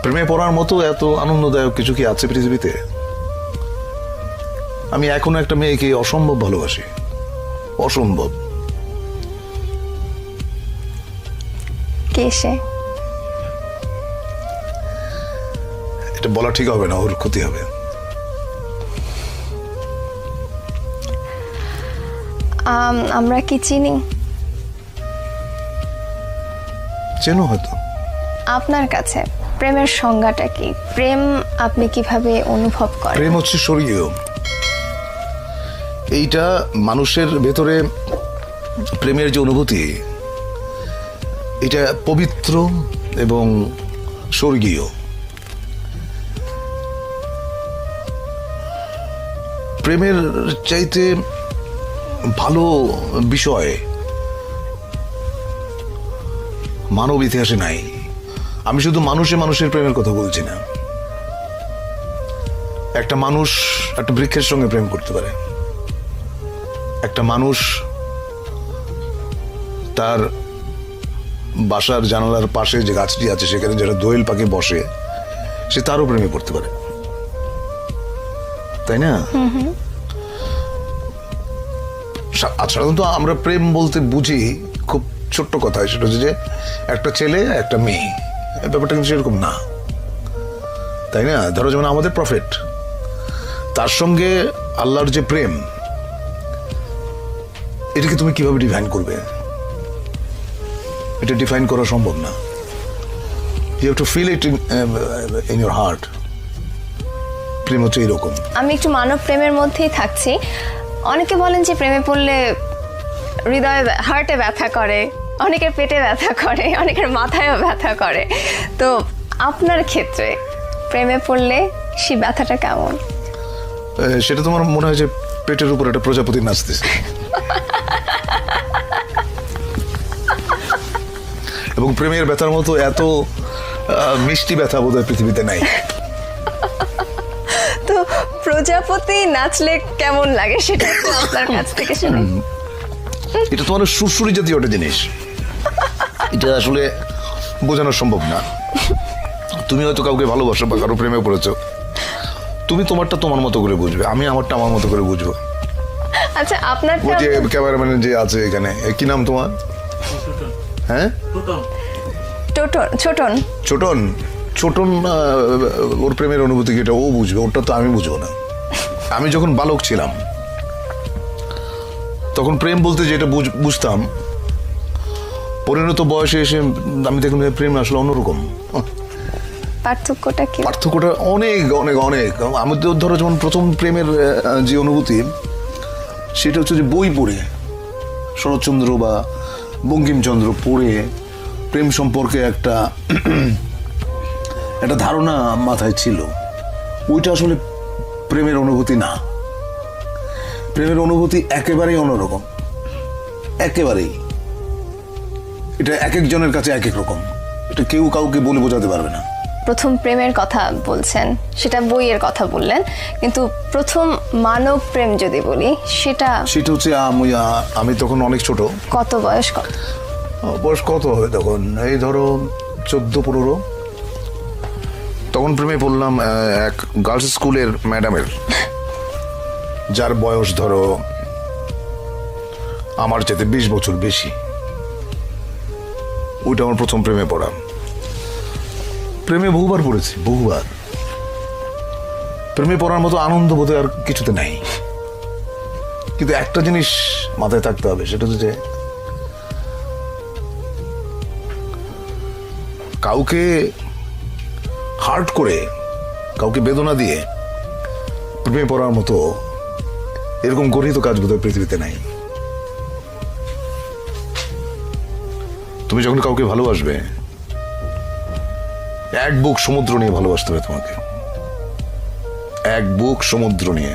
প্রেমে পড়ার মতো এত আনন্দদায়ক কিছু কি আছে পৃথিবীতে? আমি এখনো একটা মেয়েকে অসম্ভব ভালোবাসি, অসম্ভব। কে সে? এটা বলা ঠিক হবে না, ওর ক্ষতি হবে। আমরা কি চিনি? চেনো হয়তো। আপনার কাছে প্রেমের সংজ্ঞাটা কি? প্রেম আপনি কিভাবে অনুভব করেন? প্রেম হচ্ছে স্বর্গীয়। এইটা মানুষের ভেতরে প্রেমের যে অনুভূতি, এটা পবিত্র এবং স্বর্গীয়। প্রেমের চাইতে ভালো বিষয় মানব ইতিহাসে নাই। আমি শুধু মানুষের প্রেমের কথা বলছি না। একটা মানুষ একটা বৃক্ষের সঙ্গে প্রেম করতে পারে, একটা মানুষ তার বাসার জানালার পাশে যে গাছটি আছে সেখানে যেটা দোয়েল পাখি বসে, সে তারও প্রেমে পড়তে পারে, তাই না? সাধারণত আমরা প্রেম বলতে বুঝি খুব ছোট্ট কথা, সেটা হচ্ছে যে একটা ছেলে একটা মেয়ে। ব্যাপারটা কিন্তু সেরকম না, তাই না? ধরো যেমন আমাদের প্রফেট, তার সঙ্গে আল্লাহর যে প্রেম, এটাকে তুমি কিভাবে ডিফাইন করবে? এটা ডিফাইন করা সম্ভব না। You have to feel it in your heart. প্রেম হচ্ছে এরকম। আমি একটু মানব প্রেমের মধ্যেই থাকছি। অনেকে বলেন যে প্রেমে পড়লে হৃদয়ে হার্টে ব্যথা করে, অনেকের পেটে ব্যথা করে, অনেকের মাথায়ও ব্যথা করে। তো আপনার ক্ষেত্রে প্রেমে পড়লে সেই ব্যথাটা কেমন? সেটা তোমার মনে হয় যে পেটের উপর একটা প্রজাপতি নাচতেছে, এবং প্রেমের ব্যথার মতো এত মিষ্টি ব্যথা বোধহয় পৃথিবীতে নাই। তো প্রজাপতি নাচলে কেমন লাগে সেটা একটু আপনার কাছ থেকে শুনি। এটা তোমার সুরসুরি জাতীয় একটা জিনিস, এটা আসলে বোঝানো সম্ভব না। তুমি হয়তো কাউকে ভালোবাসো বা কারো প্রেমে পড়েছো, তুমি তোমারটা তোমার মতো করে বুঝবে, আমি আমারটা আমার মতো করে বুঝবো। আচ্ছা, আপনার ওই যে ক্যামেরাম্যান যে আছে এখানে, কি নাম তোমার? হ্যাঁ, ছোটন। ছোটন। ছোটন ওর প্রেমের অনুভূতি কি এটা ও বুঝবে, ওটা তো আমি বুঝবো না। আমি যখন বালক ছিলাম তখন প্রেম বলতে যেটা বুঝতাম, পরিণত বয়সে এসে আমি দেখলাম প্রেম আসলে অন্যরকম। পার্থক্যটা কি? পার্থক্যটা অনেক অনেক অনেক। আমি তো ধরো যেমন প্রথম প্রেমের যে অনুভূতি, সেটা হচ্ছে যে বই পড়ে, শরৎচন্দ্র বা বঙ্কিমচন্দ্র পড়ে প্রেম সম্পর্কে একটা ধারণা মাথায় ছিল। ওইটা আসলে প্রেমের অনুভূতি না। প্রেমের অনুভূতি একেবারেই অন্যরকম, একেবারেই। এটা এক একজনের কাছে এক এক রকম, এটা কেউ কাউকে বলে বোঝাতে পারবে না। প্রথম প্রেমের কথা বলছেন, সেটা বইয়ের কথা বললেন, কিন্তু প্রথম মানব প্রেম যদি বলি সেটা হচ্ছে আমি তখন অনেক ছোট। কত বয়স? বয়স কত হবে তখন? এই ধরো 14-15। তখন প্রেমে পড়লাম এক গার্লস স্কুলের ম্যাডামের, যার বয়স ধরো আমার চাইতে 20 বছর বেশি। ওইটা আমার প্রথম প্রেমে পড়া। প্রেমে বহুবার পড়েছি, বহুবার। প্রেমে পড়ার মতো আনন্দ বোধহয় আর কিছুতে নাই। কিন্তু একটা জিনিস মাথায় থাকতে হবে, সেটা হচ্ছে যে কাউকে হার্ট করে, কাউকে বেদনা দিয়ে প্রেমে পড়ার মতো এরকম গরিত কাজ বোধহয় পৃথিবীতে নাই। তুমি যখন কাউকে ভালোবাসবে, এক বুক সমুদ্র নিয়ে ভালোবাসতে হবে তোমাকে, এক বুক সমুদ্র নিয়ে।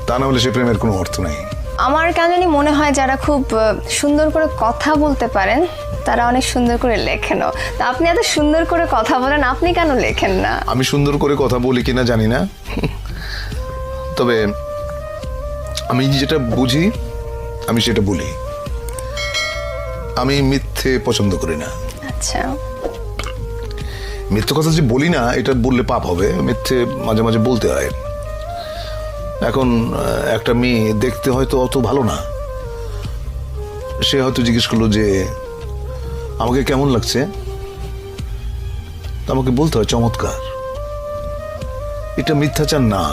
তা না হলে সে প্রেমের কোনো অর্থ নেই। আমার কেন জানি মনে হয় যারা খুব সুন্দর করে কথা বলতে পারেন তারা অনেক সুন্দর করে লেখেনও। তা আপনি এত সুন্দর করে কথা বলেন, আপনি কেন লেখেন না? আমি সুন্দর করে কথা বলি কিনা জানি না, তবে আমি যেটা বুঝি আমি সেটা বলি। আমি মিথ্যে পছন্দ করি না। আচ্ছা, মিথ্যে কথা যে বলি না এটা বললে পাপ হবে, মিথ্যে মাঝে মাঝে বলতে হয়। এখন একটা মেয়ে দেখতে হয়তো অত ভালো না, সে হয়তো জিজ্ঞেস করলো যে আমাকে কেমন লাগছে, তো আমাকে বলতে হয় চমৎকার। এটা মিথ্যাচার না,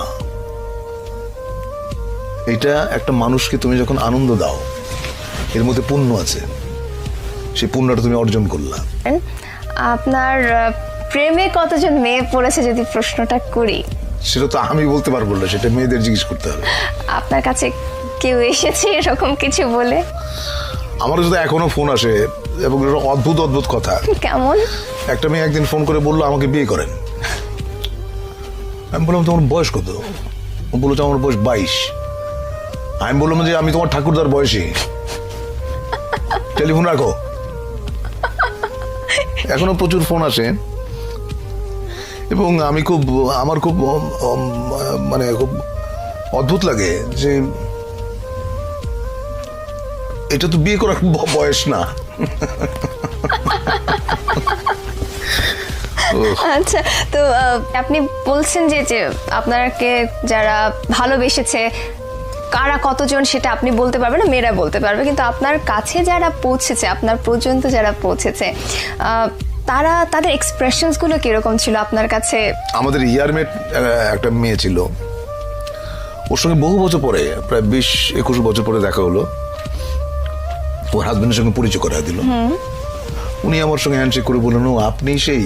এটা একটা মানুষকে তুমি যখন আনন্দ দাও এর মধ্যে পুণ্য আছে, সেই পুণ্যটা তুমি অর্জন করলা। আপনার প্রেমে কতজন মেয়ে পড়েছে যদি প্রশ্নটা করি? সেটা তো আমি বলতে পারবো না, সেটা মেয়েদের জিজ্ঞেস করতে হবে। আপনার কাছে কেউ এসেছে এরকম কিছু বলে? আমার যদি এখনো ফোন আসে এবং অদ্ভুত অদ্ভুত কথা। কেমন? একটা মেয়ে একদিন ফোন করে বললো আমাকে বিয়ে করেন। আমি বললাম তোমার বয়স কত? ও বললো আমার বয়স 22। আমি বললাম যে আমি তোমার ঠাকুরদার বয়সী, টেলিফোন রাখো। এখনো প্রচুর ফোন আসে এবং আমার খুব মানে খুব অদ্ভুত লাগে যে এটা তো বিয়ে করার বয়স না। আচ্ছা, তো আপনি বলছেন যে আপনাকে যারা ভালোবেসেছে কারা কতজন সেটা আপনি বলতে পারবেন না, মেয়েরা বলতে পারবে, কিন্তু আপনার কাছে যারা পৌঁছেছে, আপনার পর্যন্ত যারা পৌঁছেছে, তারা তাদের এক্সপ্রেশনস গুলো কিরকম ছিল আপনার কাছে? আমাদের ইয়ারমেট একটা মেয়ে ছিল, ওর সঙ্গে বহু বছর পরে, প্রায় 20-21 বছর পরে দেখা হলো। ওর হাজবেন্ডের সঙ্গে পরিচয় করা দিল। উনি আমার সঙ্গে হ্যান্ডশেক করে বললেন ও আপনি সেই।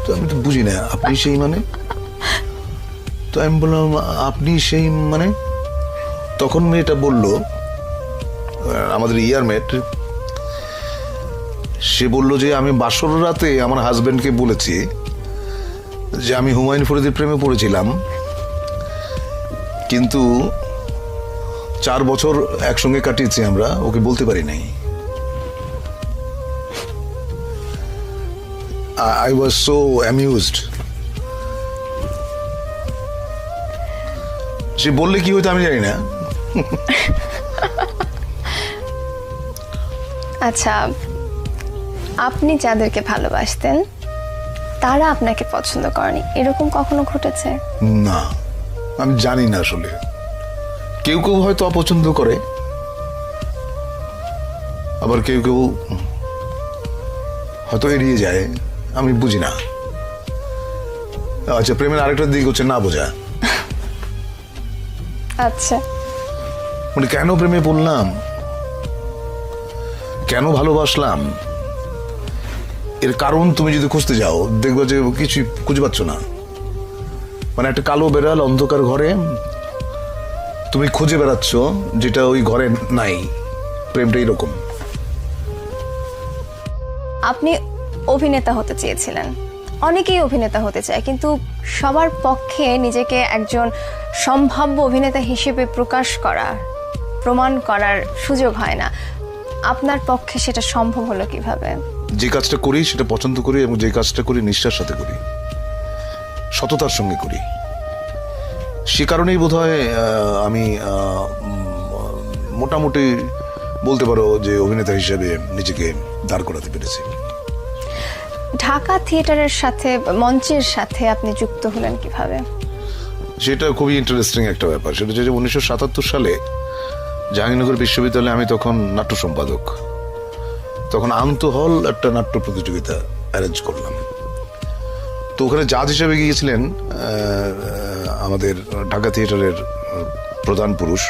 তো আমি তো বুঝি না আপনি সেই মানে। তো আমি বললাম আপনি সেই মানে? তখন মেয়েটা বলল, আমাদের ইয়ারমেট, সে বলল যে আমি বাসর রাতে আমার হাজবেন্ডকে বলেছি যে আমি হুমায়ুন ফরিদের প্রেমে পড়েছিলাম, কিন্তু 4 বছর একসঙ্গে কাটিয়েছি আমরা, ওকে বলতে পারি নাই। I was so amused. সে বললে কি হইতো আমি জানি না। আচ্ছা, আপনি যাদেরকে ভালোবাসতেন তারা আপনাকে পছন্দ করেনি, এরকম কখনো ঘটেছে? না, আমি জানি না আসলে। কেউ কেউ হয়তো অপছন্দ করে, আবার কেউ কেউ হয়তো এড়িয়ে যায়, আমি বুঝি না। আচ্ছা, প্রেমের আরেকটা দিক হচ্ছে না বোঝা। আচ্ছা, মানে কেন প্রেমে পড়লাম, কেন ভালোবাসলাম, এর কারণ তুমি যদি খুঁজতে যাও দেখবে যে কিছু খুঁজে পাচ্ছ না। মানে একটা কালো বেড়াল অন্ধকার ঘরে তুমি খুঁজে বেড়াচ্ছ যেটা ওই ঘরে নাই। প্রেমটা এরকম। আপনি অভিনেতা হতে চেয়েছিলেন, অনেকেই অভিনেতা হতে চায়, কিন্তু সবার পক্ষে নিজেকে একজন সম্ভাব্য অভিনেতা হিসেবে প্রকাশ করা, প্রমাণ করার সুযোগ হয় না। আপনার পক্ষে সেটা সম্ভব হলো কিভাবে? যে কাজটা করি সেটা পছন্দ করি এবং যে কাজটা করি নিষ্ঠার সাথে করি, সততার সঙ্গে করি। সে কারণেই বোধহয় আমি মোটামুটি বলতে পারো যে অভিনেতা হিসেবে নিজেকে দাঁড় করাতে পেরেছি। ঢাকা থিয়েটারের সাথে, মঞ্চের সাথে আপনি যুক্ত হলেন কিভাবে? সেটা খুবই ইন্টারেস্টিং একটা ব্যাপার। সেটা হচ্ছে যে 1977 সালে জাহাঙ্গীরনগর বিশ্ববিদ্যালয়ে আমি তখন নাট্য সম্পাদক। তখন আন্তঃহল একটা নাট্য প্রতিযোগিতা অ্যারেঞ্জ করলাম। তো ওখানে জাজ হিসেবে গিয়েছিলেন আমাদের ঢাকা থিয়েটারের প্রধান পুরুষ